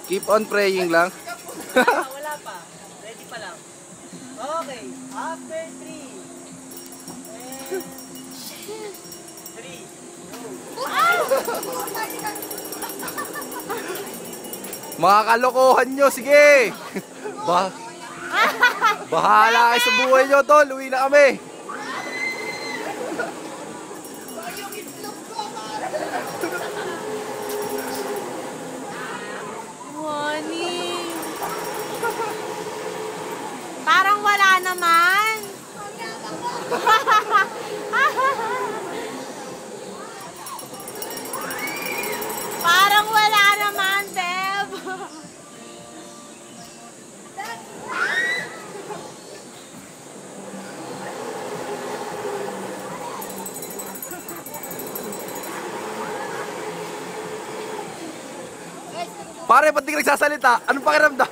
Keep on praying lang. Wala pa. Ready pa lang. Okay. After 3. And 3. Mga kalokohan nyo, sige! Bahala kayo sa buhay nyo, tol. Uwi na kami. Morning. Parang wala naman. Parang wala naman, Deb. Pare, ba't di ka nagsasalita? Anong pakiramdam?